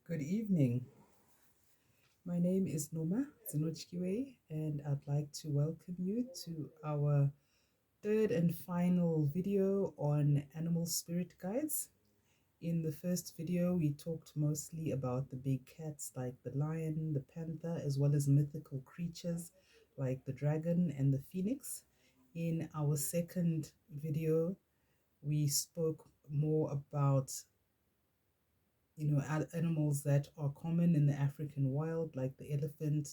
Good evening. My name is Noma Zinochkiwe, and I'd like to welcome you to our third and final video on animal spirit guides. In the first video, we talked mostly about the big cats like the lion, the panther, as well as mythical creatures like the dragon and the phoenix. In our second video, we spoke more about animals that are common in the African wild, like the elephant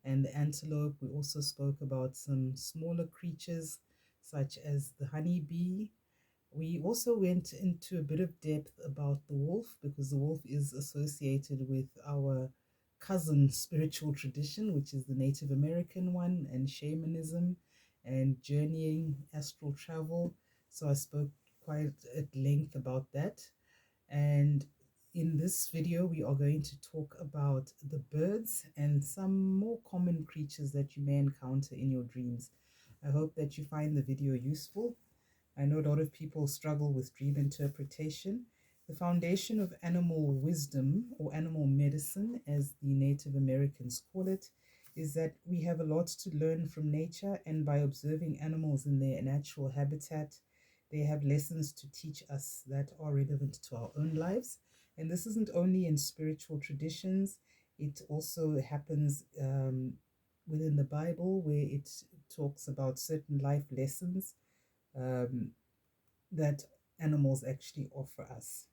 and the antelope. We also spoke about some smaller creatures, such as the honeybee. We also went into a bit of depth about the wolf, because the wolf is associated with our cousin spiritual tradition, which is the Native American one, and shamanism and journeying, astral travel. So I spoke quite at length about that. And in this video, we are going to talk about the birds and some more common creatures that you may encounter in your dreams. I hope that you find the video useful. I know a lot of people struggle with dream interpretation. The foundation of animal wisdom, or animal medicine, as the Native Americans call it, is that we have a lot to learn from nature, and by observing animals in their natural habitat, they have lessons to teach us that are relevant to our own lives. And this isn't only in spiritual traditions, it also happens within the Bible, where it talks about certain life lessons um, that animals actually offer us.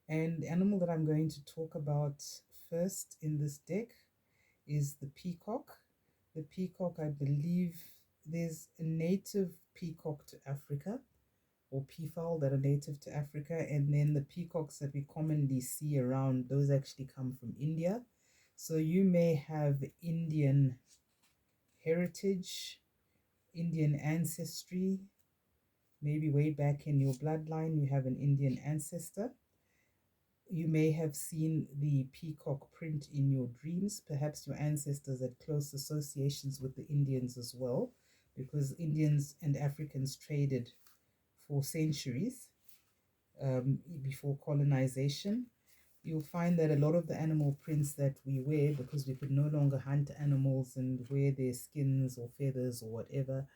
And the animal that I'm going to talk about first in this deck is the peacock. The peacock, I believe there's a native peacock to Africa, or peafowl that are native to Africa, and then the peacocks that we commonly see around, those actually come from India. So you may have Indian heritage, Indian ancestry, maybe way back in your bloodline you have an Indian ancestor. You may have seen the peacock print in your dreams. Perhaps your ancestors had close associations with the Indians as well, because Indians and Africans traded for centuries before colonization. You'll find that a lot of the animal prints that we wear, because we could no longer hunt animals and wear their skins or feathers or whatever,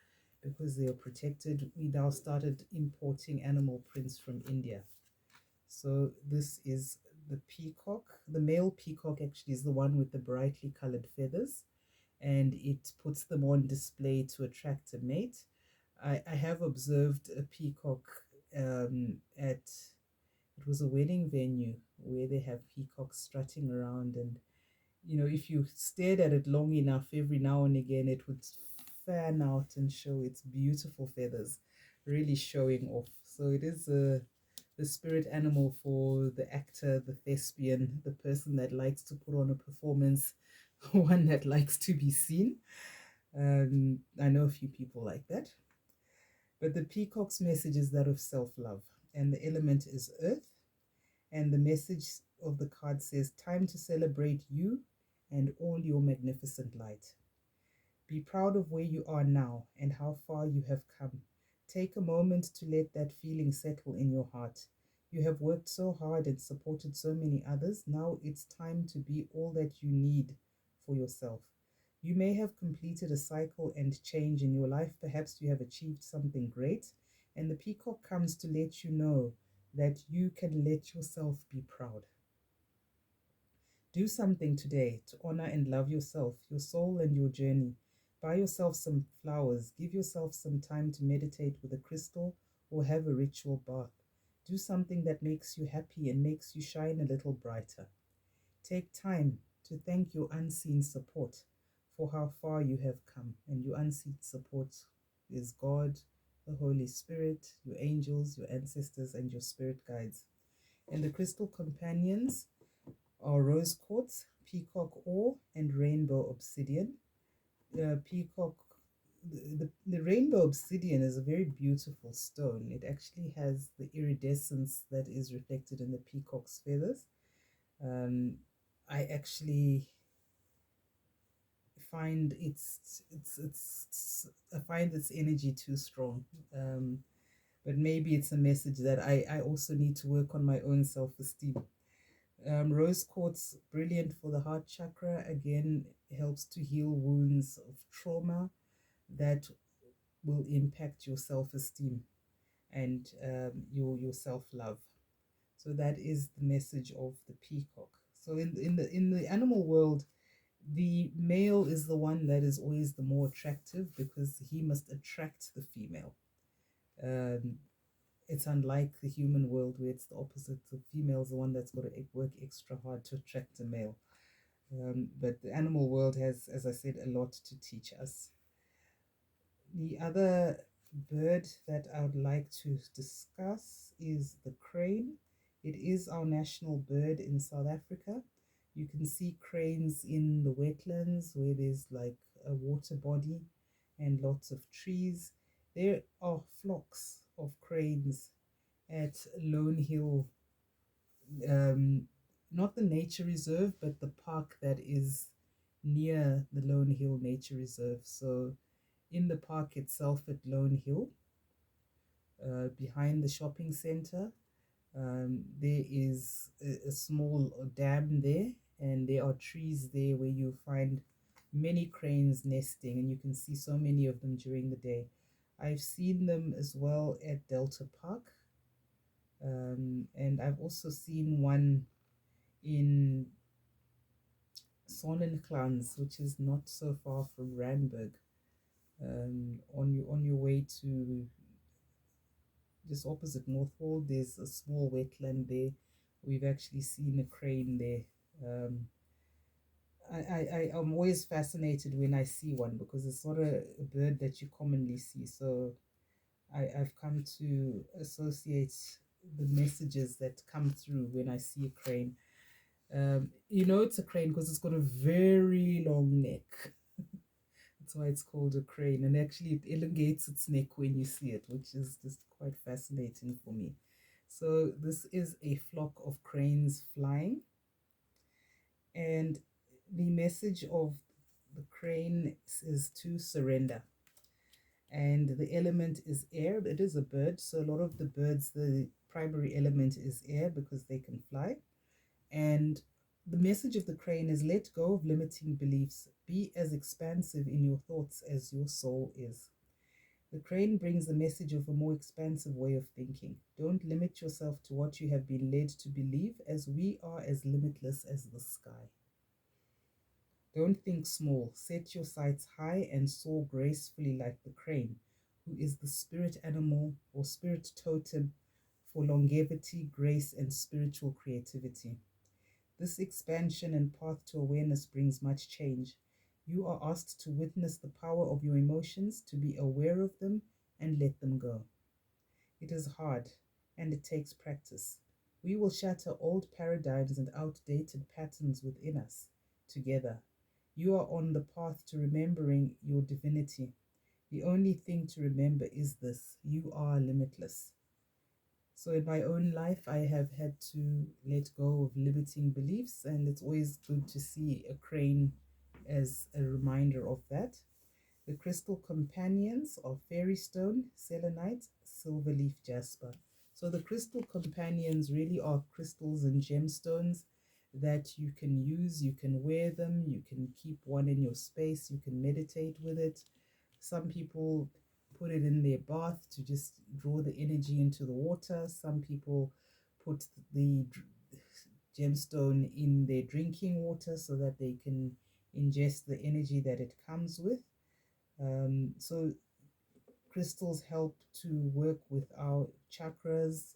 because they are protected, we now started importing animal prints from India. So this is the peacock. The male peacock actually is the one with the brightly colored feathers, and it puts them on display to attract a mate. I have observed a peacock at, it was a wedding venue where they have peacocks strutting around, and if you stared at it long enough, every now and again it would fan out and show its beautiful feathers, really showing off. So it is the spirit animal for the actor, the thespian, the person that likes to put on a performance, one that likes to be seen. I know a few people like that. But the peacock's message is that of self-love, and the element is earth. And the message of the card says, time to celebrate you and all your magnificent light. Be proud of where you are now and how far you have come. Take a moment to let that feeling settle in your heart. You have worked so hard and supported so many others. Now it's time to be all that you need for yourself. You may have completed a cycle and change in your life. Perhaps you have achieved something great. And the peacock comes to let you know that you can let yourself be proud. Do something today to honor and love yourself, your soul, and your journey. Buy yourself some flowers. Give yourself some time to meditate with a crystal or have a ritual bath. Do something that makes you happy and makes you shine a little brighter. Take time to thank your unseen support for how far you have come. And your unseen support is God, the Holy Spirit, your angels, your ancestors, and your spirit guides. And the crystal companions are rose quartz, peacock ore, and rainbow obsidian. Peacock, the rainbow obsidian is a very beautiful stone. It actually has the iridescence that is reflected in the peacock's feathers. I actually find I find its energy too strong. But maybe it's a message that I also need to work on my own self-esteem. Rose quartz, brilliant for the heart chakra. Again, helps to heal wounds of trauma that will impact your self-esteem and your self-love. So that is the message of the peacock. So in the animal world, the male is the one that is always the more attractive because he must attract the female. Um, it's unlike the human world where it's the opposite. The female is the one that's got to work extra hard to attract a male. But the animal world has, as I said, a lot to teach us. The other bird that I would like to discuss is the crane. It is our national bird in South Africa. You can see cranes in the wetlands where there's like a water body and lots of trees. There are flocks of cranes at Lone Hill, not the nature reserve, but the park that is near the Lone Hill Nature Reserve. So in the park itself at Lone Hill, behind the shopping center, there is a small dam there, and there are trees there where you find many cranes nesting, and you can see so many of them during the day. I've seen them as well at Delta Park, and I've also seen one in Sonnenklans, which is not so far from Randburg. On your way to just opposite Northwold, there's a small wetland there. We've actually seen a crane there. I'm always fascinated when I see one because it's not a bird that you commonly see. So I've come to associate the messages that come through when I see a crane. You know it's a crane because it's got a very long neck. That's why it's called a crane. And actually, it elongates its neck when you see it, which is just quite fascinating for me. So, this is a flock of cranes flying. And the message of the crane is to surrender. And the element is air. It is a bird. So, a lot of the birds, the primary element is air because they can fly. And the message of the crane is let go of limiting beliefs. Be as expansive in your thoughts as your soul is. The crane brings the message of a more expansive way of thinking. Don't limit yourself to what you have been led to believe, as we are as limitless as the sky. Don't think small. Set your sights high and soar gracefully like the crane, who is the spirit animal or spirit totem for longevity, grace, and spiritual creativity. This expansion and path to awareness brings much change. You are asked to witness the power of your emotions, to be aware of them, and let them go. It is hard, and it takes practice. We will shatter old paradigms and outdated patterns within us together. You are on the path to remembering your divinity. The only thing to remember is this: you are limitless. So in my own life, I have had to let go of limiting beliefs, and it's always good to see a crane as a reminder of that. The crystal companions are fairy stone, selenite, silverleaf jasper. So the crystal companions really are crystals and gemstones that you can use, you can wear them, you can keep one in your space, you can meditate with it. Some people put it in their bath to just draw the energy into the water. Some people put the gemstone in their drinking water so that they can ingest the energy that it comes with. So crystals help to work with our chakras.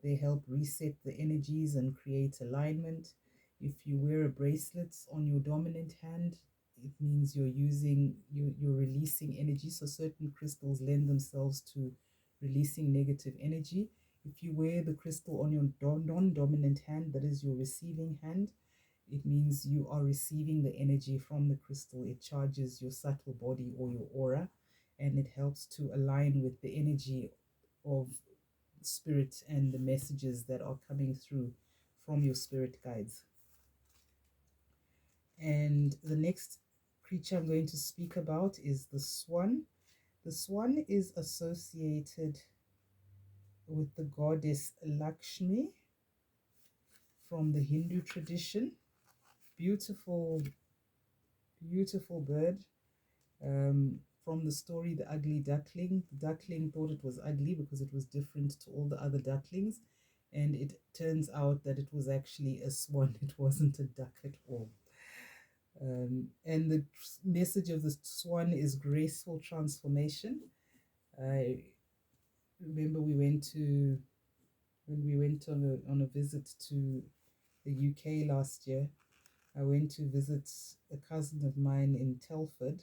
They help reset the energies and create alignment. If you wear a bracelet on your dominant hand, it means you're releasing energy. So certain crystals lend themselves to releasing negative energy. If you wear the crystal on your non-dominant hand, that is your receiving hand, it means you are receiving the energy from the crystal. It charges your subtle body or your aura, and it helps to align with the energy of spirit and the messages that are coming through from your spirit guides. And the next creature I'm going to speak about is the swan. The swan is associated with the goddess Lakshmi. from the Hindu tradition. Beautiful, beautiful bird. From the story The Ugly Duckling. The duckling thought it was ugly because it was different to all the other ducklings, and it turns out that it was actually a swan. It wasn't a duck at all. And the message of the swan is graceful transformation. I remember when we went on a visit to the UK last year. I went to visit a cousin of mine in Telford,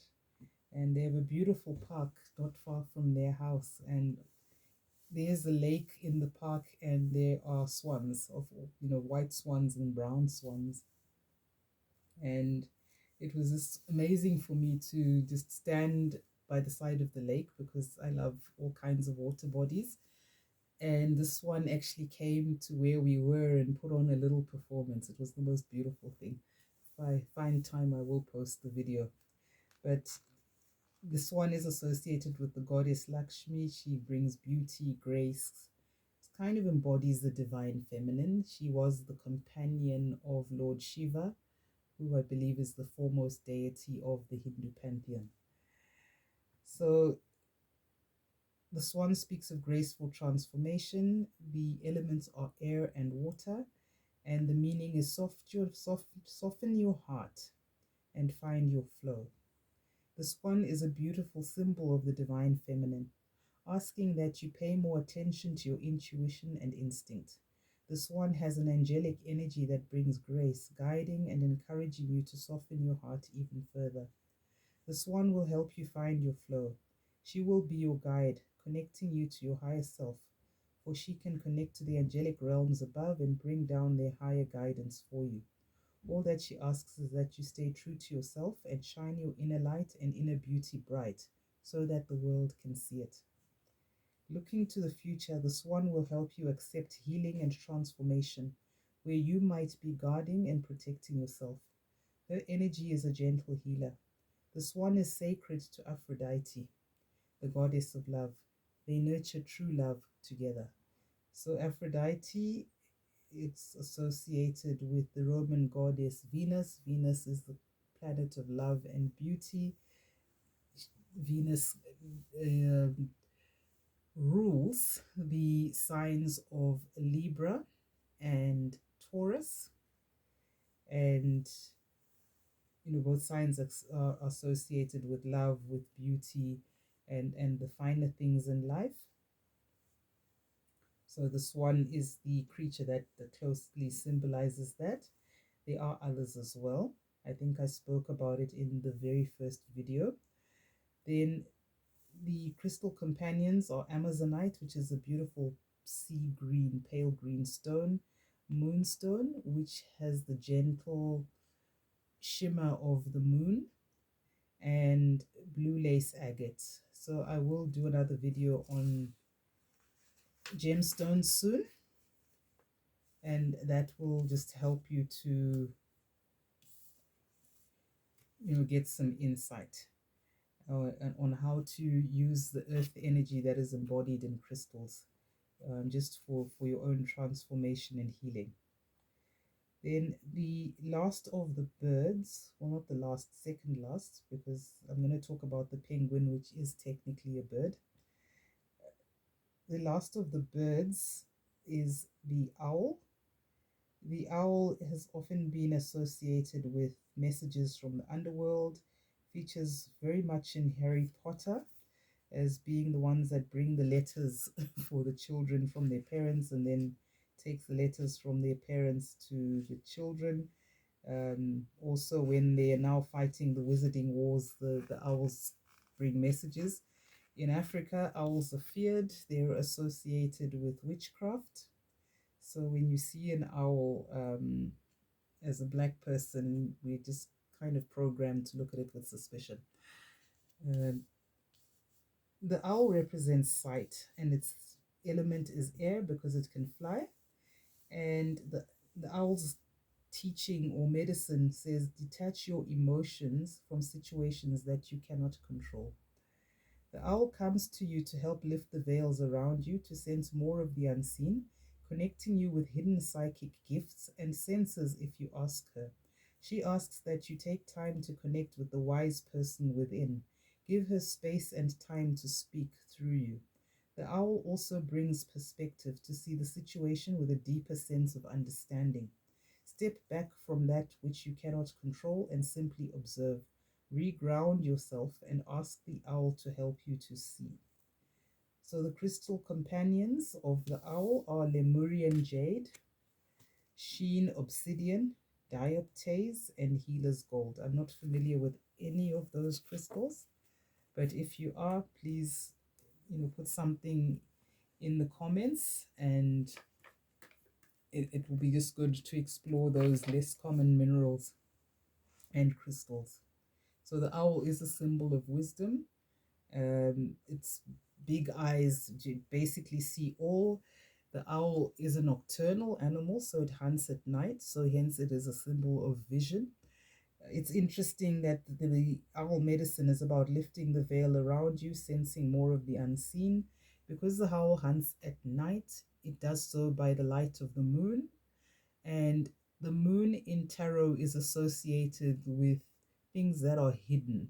and they have a beautiful park not far from their house. And there's a lake in the park, and there are swans of white swans and brown swans. And it was just amazing for me to just stand by the side of the lake because I love all kinds of water bodies. And this one actually came to where we were and put on a little performance. It was the most beautiful thing. If I find time, I will post the video. But the swan is associated with the goddess Lakshmi. She brings beauty, grace. It kind of embodies the divine feminine. She was the companion of Lord Shiva, who I believe is the foremost deity of the Hindu pantheon. So the swan speaks of graceful transformation. The elements are air and water, and the meaning is soften your heart and find your flow. The swan is a beautiful symbol of the divine feminine, asking that you pay more attention to your intuition and instinct. The swan has an angelic energy that brings grace, guiding and encouraging you to soften your heart even further. The swan will help you find your flow. She will be your guide, connecting you to your higher self, for she can connect to the angelic realms above and bring down their higher guidance for you. All that she asks is that you stay true to yourself and shine your inner light and inner beauty bright so that the world can see it. Looking to the future, the swan will help you accept healing and transformation, where you might be guarding and protecting yourself. Her energy is a gentle healer. The swan is sacred to Aphrodite, the goddess of love. They nurture true love together. So Aphrodite, it's associated with the Roman goddess Venus. Venus is the planet of love and beauty. Venus rules the signs of Libra and Taurus, and both signs are associated with love, with beauty, and the finer things in life. So the swan is the creature that closely symbolizes that. There are others as well. I think I spoke about it in the very first video. Then the crystal companions are Amazonite, which is a beautiful sea green, pale green stone, moonstone, which has the gentle shimmer of the moon, and blue lace agate. So I will do another video on gemstones soon, and that will just help you to get some insight on how to use the earth energy that is embodied in crystals, just for your own transformation and healing. Then the last of the birds, well, not the last, second last, because I'm going to talk about the penguin, which is technically a bird. The last of the birds is the owl. The owl has often been associated with messages from the underworld, features very much in Harry Potter as being the ones that bring the letters for the children from their parents and then takes the letters from their parents to the children. Also, when they are now fighting the wizarding wars, the owls bring messages. In Africa, owls are feared. They're associated with witchcraft. So when you see an owl, as a black person, we're just kind of programmed to look at it with suspicion. The owl represents sight, and its element is air because it can fly. And the owl's teaching or medicine says detach your emotions from situations that you cannot control. The owl comes to you to help lift the veils around you, to sense more of the unseen, connecting you with hidden psychic gifts and senses if you ask her. She asks that you take time to connect with the wise person within. Give her space and time to speak through you. The owl also brings perspective to see the situation with a deeper sense of understanding. Step back from that which you cannot control and simply observe. Reground yourself and ask the owl to help you to see. So the crystal companions of the owl are Lemurian jade, sheen obsidian, dioptase, and healer's gold. I'm not familiar with any of those crystals, but if you are, please, put something in the comments, and it will be just good to explore those less common minerals and crystals. So the owl is a symbol of wisdom. Its big eyes basically see all. The owl is a nocturnal animal, so it hunts at night, so hence it is a symbol of vision. It's interesting that the owl medicine is about lifting the veil around you, sensing more of the unseen. Because the owl hunts at night, it does so by the light of the moon. And the moon in tarot is associated with things that are hidden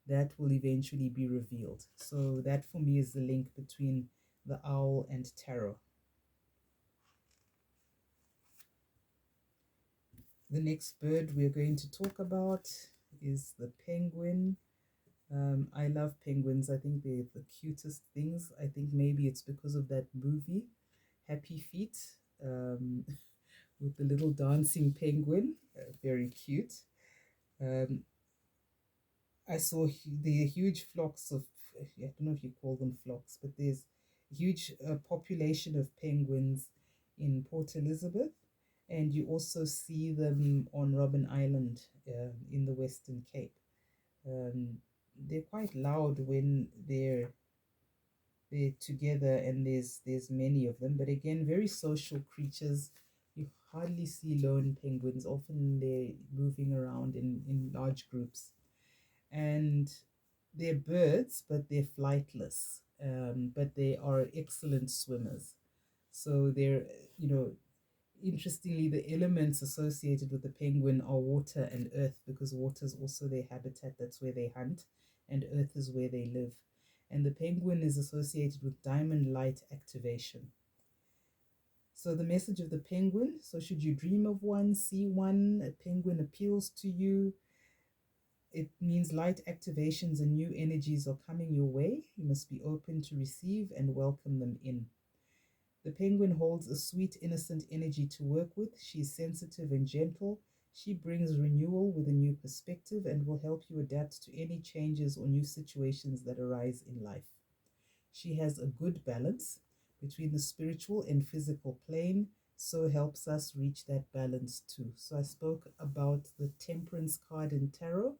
that will eventually be revealed. So that for me is the link between the owl and tarot. The next bird we're going to talk about is the penguin. I love penguins. I think they're the cutest things. I think maybe it's because of that movie, Happy Feet, with the little dancing penguin. Very cute. I saw the huge flocks of, I don't know if you call them flocks, but there's a huge population of penguins in Port Elizabeth, and you also see them on Robben Island in the Western Cape. They're quite loud when they're together, and there's many of them, but again, very social creatures. You hardly see lone penguins. Often they're moving around in large groups, and they're birds, but they're flightless, but they are excellent swimmers. So they're, interestingly, the elements associated with the penguin are water and earth, because water is also their habitat. That's where they hunt, and earth is where they live. And the penguin is associated with diamond light activation. So the message of the penguin: so should you dream of one, see one, a penguin appeals to you, it means light activations and new energies are coming your way. You must be open to receive and welcome them in. The penguin holds a sweet, innocent energy to work with. She is sensitive and gentle. She brings renewal with a new perspective and will help you adapt to any changes or new situations that arise in life. She has a good balance between the spiritual and physical plane, so helps us reach that balance too. So I spoke about the Temperance card in tarot,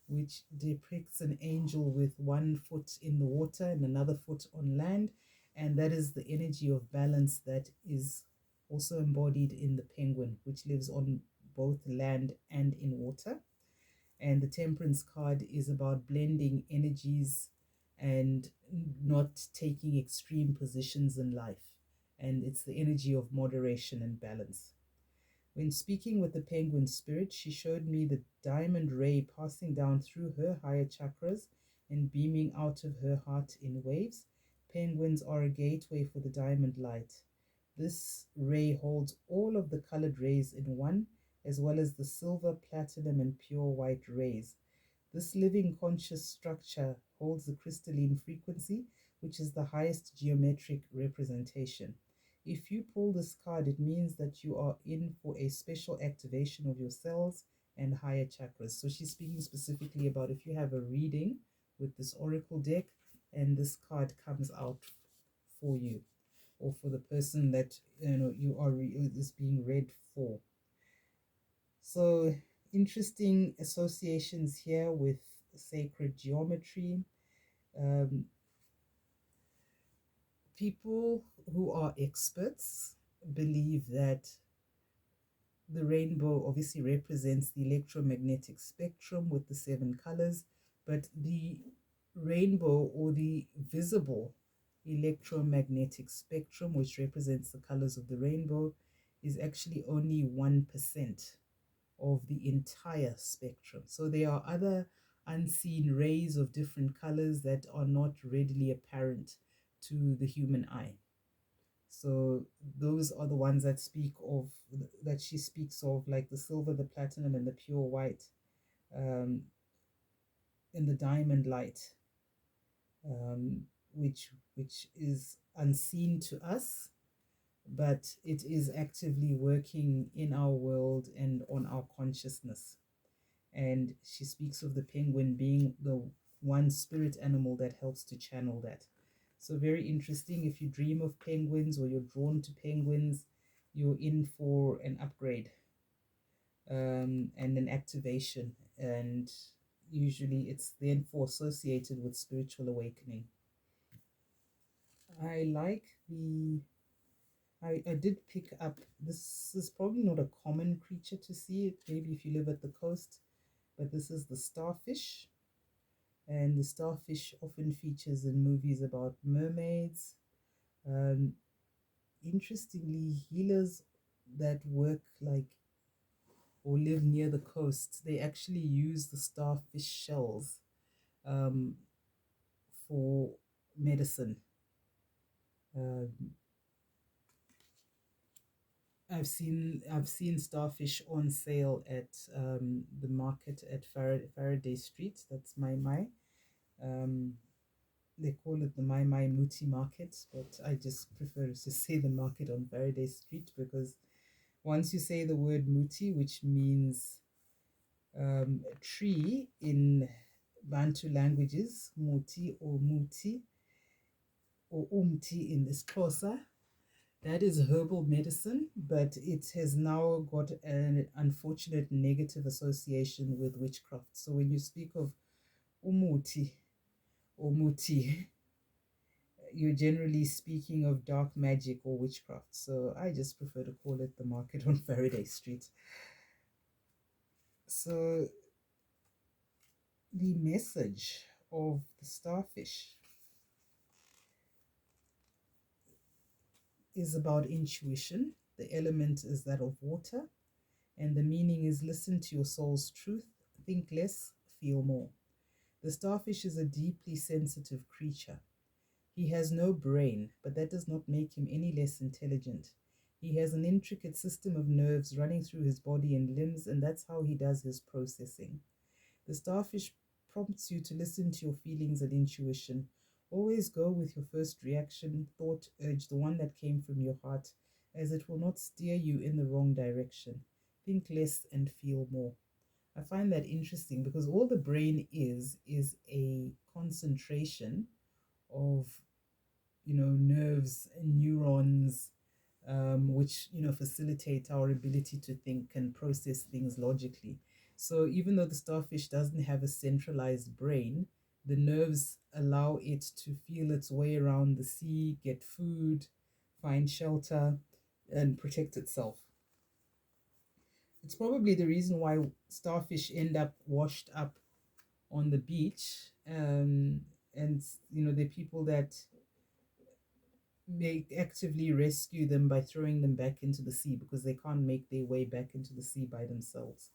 which depicts an angel with one foot in the water and another foot on land. And that is the energy of balance that is also embodied in the penguin, which lives on both land and in water. And the Temperance card is about blending energies and not taking extreme positions in life. And it's the energy of moderation and balance. When speaking with the penguin spirit, she showed me the diamond ray passing down through her higher chakras and beaming out of her heart in waves. Penguins are a gateway for the diamond light. This ray holds all of the colored rays in one, as well as the silver, platinum, and pure white rays. This living conscious structure holds the crystalline frequency, which is the highest geometric representation. If you pull this card, it means that you are in for a special activation of your cells and higher chakras. So she's speaking specifically about if you have a reading with this oracle deck and this card comes out for you, or for the person that you are is being read for. So interesting associations here with sacred geometry. People who are experts believe that the rainbow obviously represents the electromagnetic spectrum with the 7 colors, but the rainbow, or the visible electromagnetic spectrum, which represents the colors of the rainbow, is actually only 1% of the entire spectrum. So there are other unseen rays of different colors that are not readily apparent to the human eye. So those are the ones that she speaks of, like the silver, the platinum, and the pure white, um, and the diamond light, um, which is unseen to us, but it is actively working in our world and on our consciousness. And she speaks of the penguin being the one spirit animal that helps to channel that. So very interesting. If you dream of penguins or you're drawn to penguins, you're in for an upgrade, and an activation. And usually it's therefore associated with spiritual awakening. I like I did pick up, this is probably not a common creature to see, maybe if you live at the coast, but this is the starfish. And the starfish often features in movies about mermaids. Um, Interestingly, healers that work like or live near the coast, they actually use the starfish shells, um, for medicine. Um, I've seen starfish on sale at the market at Faraday Street. That's my. Um, they call it the my Muti market, but I just prefer to say the market on Faraday Street, because once you say the word Muti, which means tree in Bantu languages, Muti or Muti or Umti in this Xhosa, that is herbal medicine, but it has now got an unfortunate negative association with witchcraft. So when you speak of Umuti or Muti, you're generally speaking of dark magic or witchcraft. So I just prefer to call it the market on Faraday Street. So the message of the starfish is about intuition. The element is that of water, and the meaning is listen to your soul's truth, think less, feel more. The starfish is a deeply sensitive creature. He has no brain, but that does not make him any less intelligent. He has an intricate system of nerves running through his body and limbs, and that's how he does his processing. The starfish prompts you to listen to your feelings and intuition. Always go with your first reaction, thought, urge, the one that came from your heart, as it will not steer you in the wrong direction. Think less and feel more. I find that interesting because all the brain is a concentration of, nerves and neurons, which facilitate our ability to think and process things logically. So even though the starfish doesn't have a centralized brain, the nerves allow it to feel its way around the sea, get food, find shelter, and protect itself. It's probably the reason why starfish end up washed up on the beach. And there are people that they actively rescue them by throwing them back into the sea because they can't make their way back into the sea by themselves.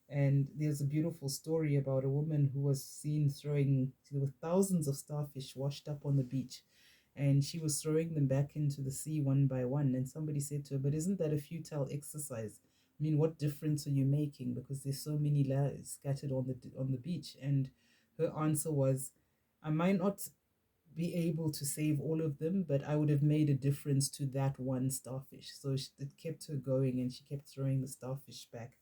And there's a beautiful story about a woman who was seen throwing, there were thousands of starfish washed up on the beach, and she was throwing them back into the sea one by one. And somebody said to her, but isn't that a futile exercise? I mean, what difference are you making? Because there's so many scattered on the beach. And her answer was, I might not be able to save all of them, but I would have made a difference to that one starfish. So it kept her going, and she kept throwing the starfish back.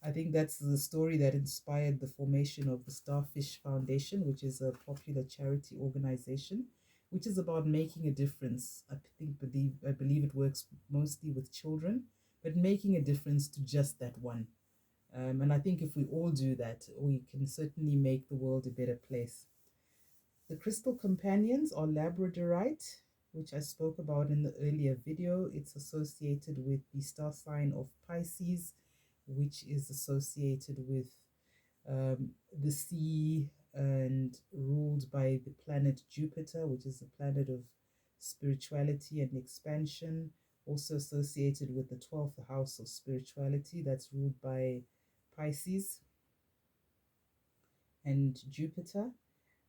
I think that's the story that inspired the formation of the Starfish Foundation, which is a popular charity organization, which is about making a difference. I believe it works mostly with children, but making a difference to just that one. And I think if we all do that, we can certainly make the world a better place. The crystal companions are labradorite, which I spoke about in the earlier video. It's associated with the star sign of Pisces, which is associated with the sea and ruled by the planet Jupiter, which is the planet of spirituality and expansion, also associated with the 12th house of spirituality, that's ruled by Pisces and Jupiter.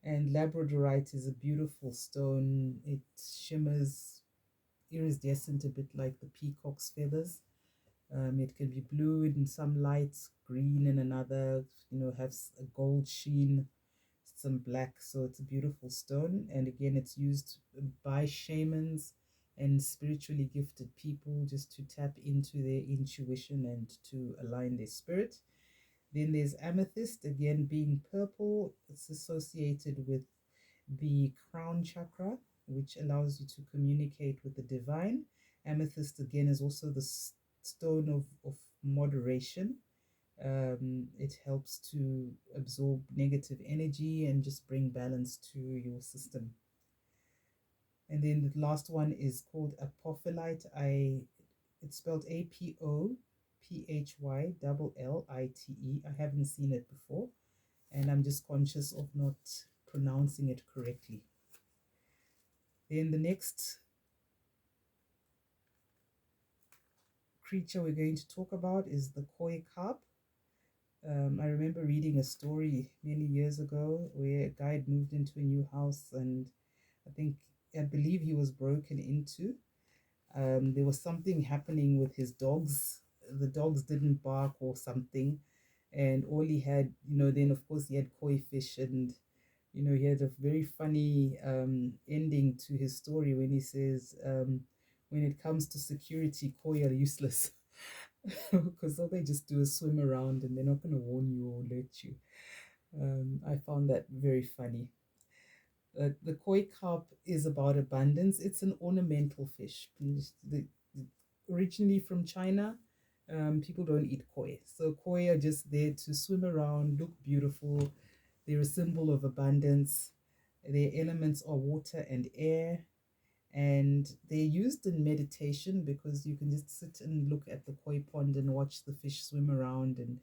And labradorite is a beautiful stone. It shimmers iridescent, a bit like the peacock's feathers. It can be blue in some lights, green in another, has a gold sheen, some black. So it's a beautiful stone. And again, it's used by shamans and spiritually gifted people just to tap into their intuition and to align their spirit. Then there's amethyst, again being purple. It's associated with the crown chakra, which allows you to communicate with the divine. Amethyst, again, is also the stone of moderation. It helps to absorb negative energy and just bring balance to your system. And then the last one is called apophyllite. It's spelled APOPHYLLITE. I haven't seen it before, and I'm just conscious of not pronouncing it correctly. Then the next creature we're going to talk about is the koi carp. I remember reading a story many years ago where a guy had moved into a new house, and I believe he was broken into. There was something happening with his dogs. The dogs didn't bark or something, and all he had, then of course he had koi fish, and he had a very funny ending to his story when he says, when it comes to security, koi are useless. Because all they just do is swim around and they're not going to warn you or alert you. I found that very funny. The koi carp is about abundance. It's an ornamental fish. Originally from China, people don't eat koi. So koi are just there to swim around, look beautiful. They're a symbol of abundance. Their elements are water and air. And they're used in meditation because you can just sit and look at the koi pond and watch the fish swim around and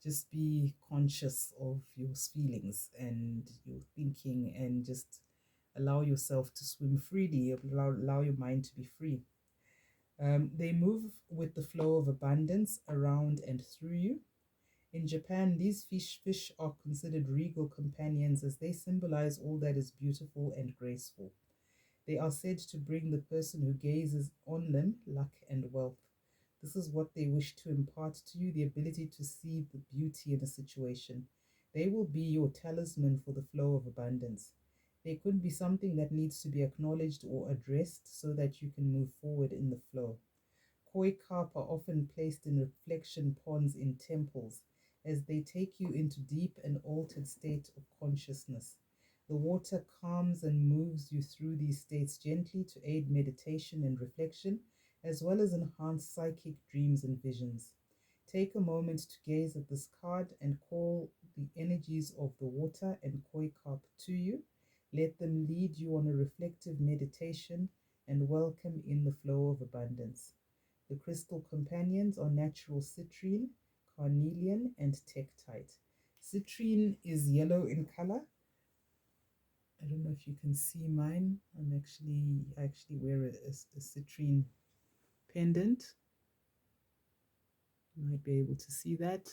just be conscious of your feelings and your thinking and just allow yourself to swim freely, allow your mind to be free. They move with the flow of abundance around and through you. In Japan, these fish are considered regal companions as they symbolize all that is beautiful and graceful. They are said to bring the person who gazes on them luck and wealth. This is what they wish to impart to you, the ability to see the beauty in a situation. They will be your talisman for the flow of abundance. They could be something that needs to be acknowledged or addressed so that you can move forward in the flow. Koi carp are often placed in reflection ponds in temples as they take you into deep and altered state of consciousness. The water calms and moves you through these states gently to aid meditation and reflection, as well as enhance psychic dreams and visions. Take a moment to gaze at this card and call the energies of the water and koi carp to you. Let them lead you on a reflective meditation and welcome in the flow of abundance. The crystal companions are natural citrine, carnelian, and tektite. Citrine is yellow in color. I don't know if you can see mine. I actually wear a citrine pendant. You might be able to see that.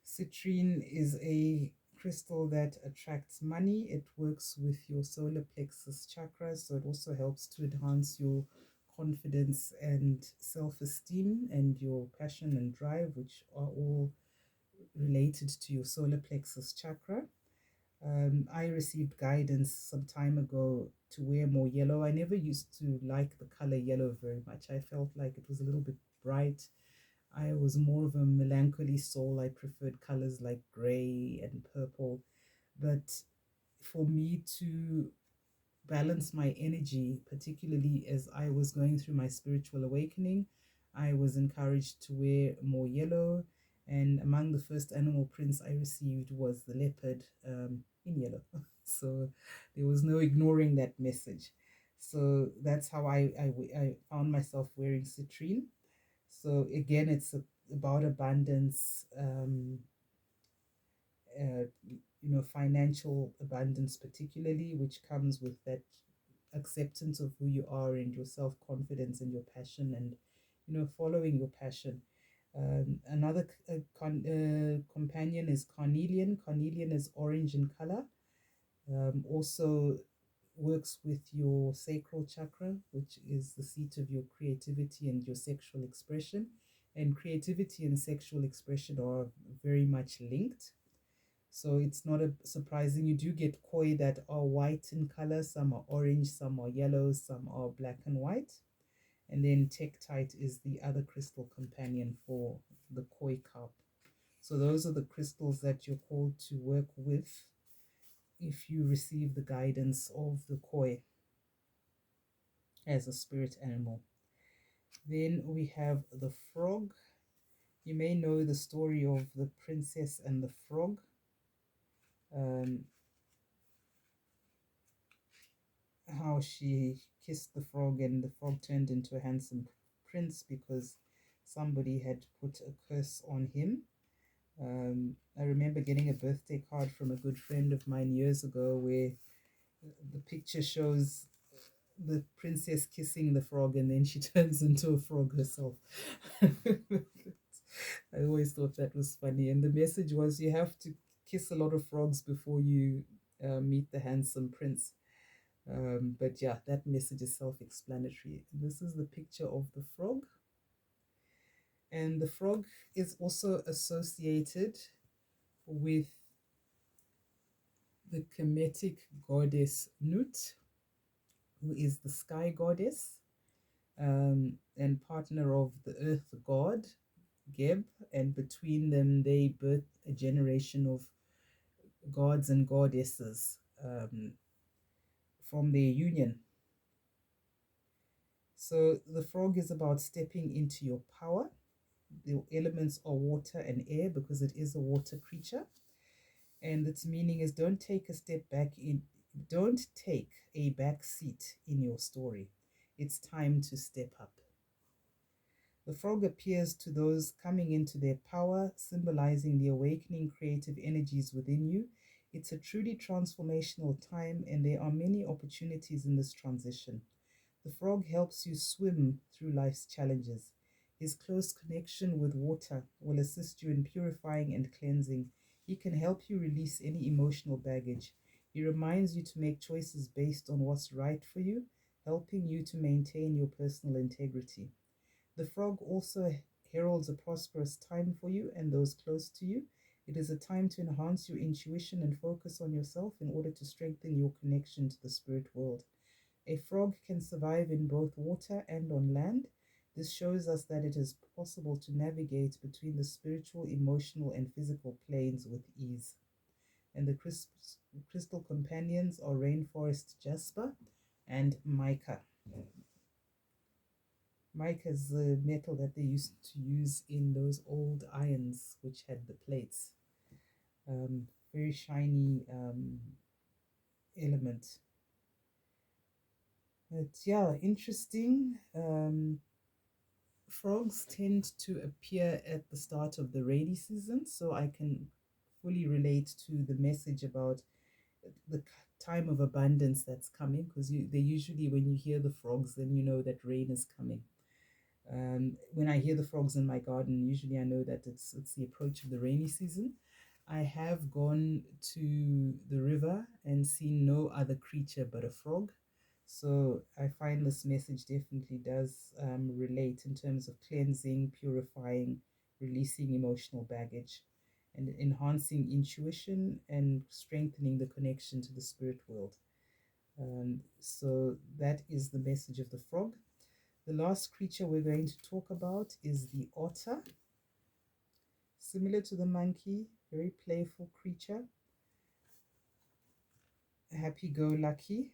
Citrine is a crystal that attracts money. It works with your solar plexus chakra, so it also helps to enhance your confidence and self-esteem and your passion and drive, which are all related to your solar plexus chakra. I received guidance some time ago to wear more yellow. I never used to like the color yellow very much. I felt like it was a little bit bright. I was more of a melancholy soul. I preferred colors like gray and purple. But for me to balance my energy, particularly as I was going through my spiritual awakening, I was encouraged to wear more yellow. And among the first animal prints I received was the leopard in yellow. So there was no ignoring that message. So that's how I found myself wearing citrine. So again, it's about abundance, financial abundance particularly, which comes with that acceptance of who you are and your self-confidence and your passion, and following your passion. Another companion is carnelian. Carnelian is orange in color. Also works with your sacral chakra, which is the seat of your creativity and your sexual expression. And creativity and sexual expression are very much linked. So it's not surprising. You do get koi that are white in color. Some are orange, some are yellow, some are black and white. And then tektite is the other crystal companion for the koi carp. So those are the crystals that you're called to work with if you receive the guidance of the koi as a spirit animal. Then we have the frog. You may know the story of the princess and the frog. How she kissed the frog and the frog turned into a handsome prince because somebody had put a curse on him. I remember getting a birthday card from a good friend of mine years ago where the picture shows the princess kissing the frog and then she turns into a frog herself. I always thought that was funny. And the message was you have to kiss a lot of frogs before you meet the handsome prince. But yeah, that message is self-explanatory. This is the picture of the frog. And the frog is also associated with the Kemetic goddess Nut, who is the sky goddess, and partner of the earth god Geb. And between them, they birth a generation of gods and goddesses from their union. So the frog is about stepping into your power. The elements are water and air because it is a water creature. And its meaning is don't take a back seat in your story. It's time to step up. The frog appears to those coming into their power, symbolizing the awakening creative energies within you. It's a truly transformational time, and there are many opportunities in this transition. The frog helps you swim through life's challenges. His close connection with water will assist you in purifying and cleansing. He can help you release any emotional baggage. He reminds you to make choices based on what's right for you, helping you to maintain your personal integrity. The frog also heralds a prosperous time for you and those close to you. It is a time to enhance your intuition and focus on yourself in order to strengthen your connection to the spirit world. A frog can survive in both water and on land. This shows us that it is possible to navigate between the spiritual, emotional, and physical planes with ease. And the crystal companions are rainforest jasper and mica. Mica is the metal that they used to use in those old irons which had the plates. Very shiny element. But yeah, interesting. Frogs tend to appear at the start of the rainy season, so I can fully relate to the message about the time of abundance that's coming, because they usually, when you hear the frogs, then you know that rain is coming. When I hear the frogs in my garden, usually I know that it's the approach of the rainy season. I have gone to the river and seen no other creature but a frog. So I find this message definitely does relate in terms of cleansing, purifying, releasing emotional baggage, and enhancing intuition and strengthening the connection to the spirit world. So that is the message of the frog. The last creature we're going to talk about is the otter. Similar to the monkey, very playful creature, happy-go-lucky.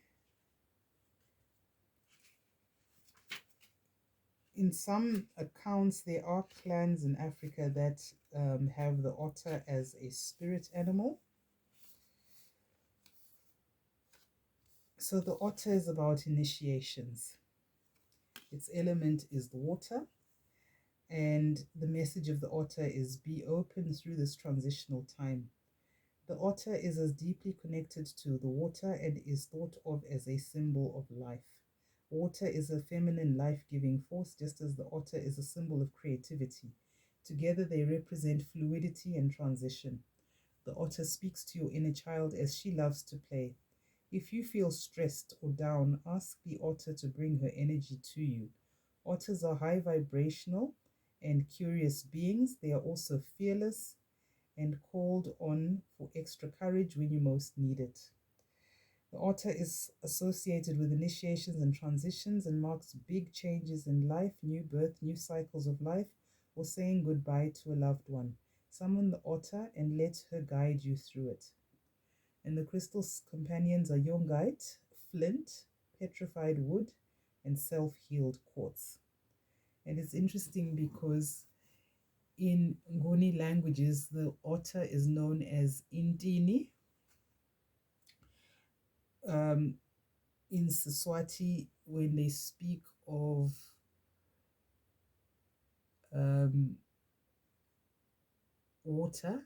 In some accounts, there are clans in Africa that have the otter as a spirit animal. So the otter is about initiations. Its element is the water. And the message of the otter is be open through this transitional time. The otter is as deeply connected to the water and is thought of as a symbol of life. Water is a feminine life-giving force, just as the otter is a symbol of creativity. Together they represent fluidity and transition. The otter speaks to your inner child as she loves to play. If you feel stressed or down, ask the otter to bring her energy to you. Otters are high vibrational and curious beings. They are also fearless and called on for extra courage when you most need it. The otter is associated with initiations and transitions and marks big changes in life, new birth, new cycles of life, or saying goodbye to a loved one. Summon the otter and let her guide you through it. And the crystal companions are yongite, flint, petrified wood, and self-healed quartz. And it's interesting because in Nguni languages, the otter is known as intini. In Siswati, when they speak of water,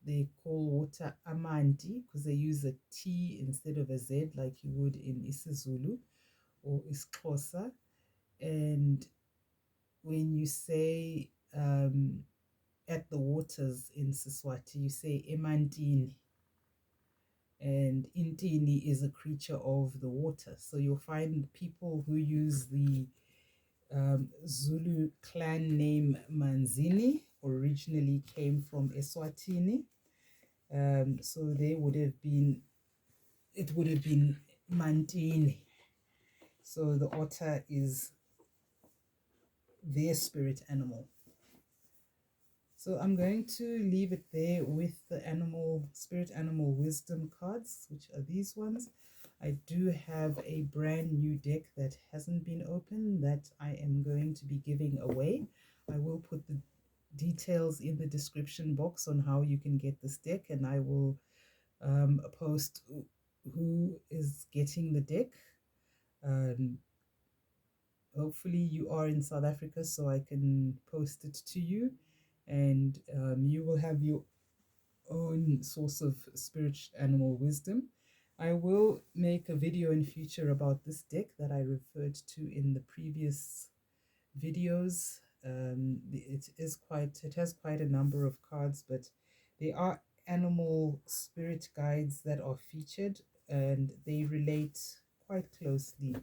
they call water amanti because they use a T instead of a Z like you would in isiZulu or isiXhosa. And when you say at the waters in Siswati, you say emantini. And intini is a creature of the water. So you'll find people who use the Zulu clan name Manzini originally came from Eswatini. So they would have been, it would have been Mantini. So the otter is their spirit animal. So I'm going to leave it there with the spirit animal wisdom cards, which are these ones. I do have a brand new deck that hasn't been opened that I am going to be giving away. I will put the details in the description box on how you can get this deck, and I will post who is getting the deck. Hopefully you are in South Africa so I can post it to you, and you will have your own source of spirit animal wisdom. I will make a video in future about this deck that I referred to in the previous videos. It has quite a number of cards, but there are animal spirit guides that are featured and they relate quite closely.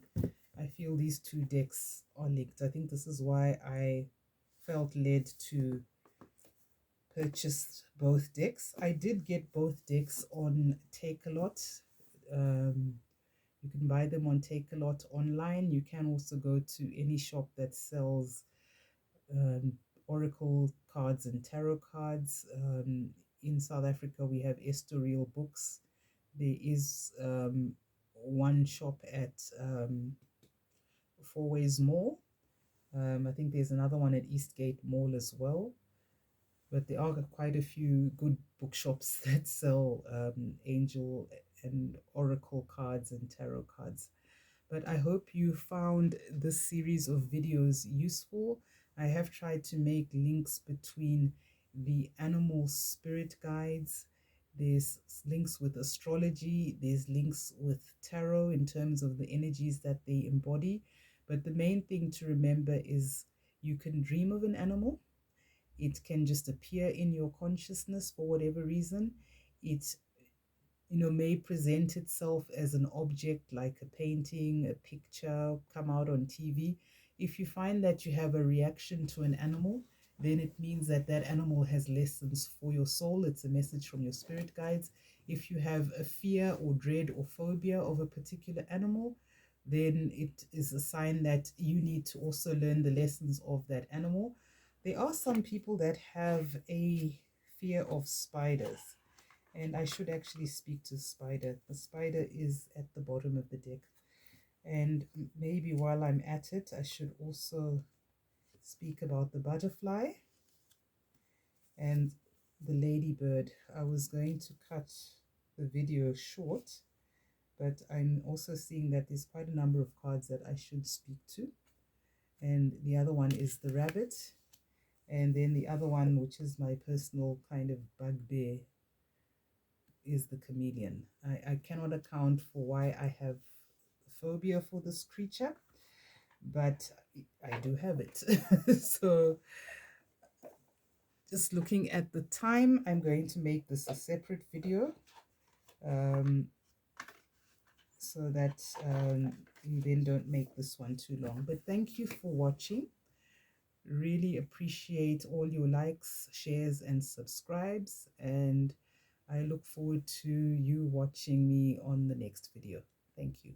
I feel these two decks are linked. I think this is why I felt led to purchase both decks. I did get both decks on Take-A-Lot. You can buy them on Take-A-Lot online. You can also go to any shop that sells oracle cards and tarot cards. In South Africa, we have Estoril Books. There is one shop at Four Ways Mall. I think there's another one at Eastgate Mall as well. But there are quite a few good bookshops that sell angel and oracle cards and tarot cards. But I hope you found this series of videos useful. I have tried to make links between the animal spirit guides. There's links with astrology. There's links with tarot in terms of the energies that they embody. But the main thing to remember is you can dream of an animal. It can just appear in your consciousness for whatever reason. It may present itself as an object like a painting, a picture, come out on TV. If you find that you have a reaction to an animal, then it means that that animal has lessons for your soul. It's a message from your spirit guides. If you have a fear or dread or phobia of a particular animal, then it is a sign that you need to also learn the lessons of that animal. There are some people that have a fear of spiders. And I should actually speak to spider. The spider is at the bottom of the deck. And maybe while I'm at it, I should also speak about the butterfly and the ladybird. I was going to cut the video short, but I'm also seeing that there's quite a number of cards that I should speak to. And the other one is the rabbit. And then the other one, which is my personal kind of bugbear, is the chameleon. I cannot account for why I have phobia for this creature, but I do have it. So just looking at the time, I'm going to make this a separate video, so that you then don't make this one too long. But thank you for watching. Really appreciate all your likes, shares, and subscribes, and I look forward to you watching me on the next video. Thank you.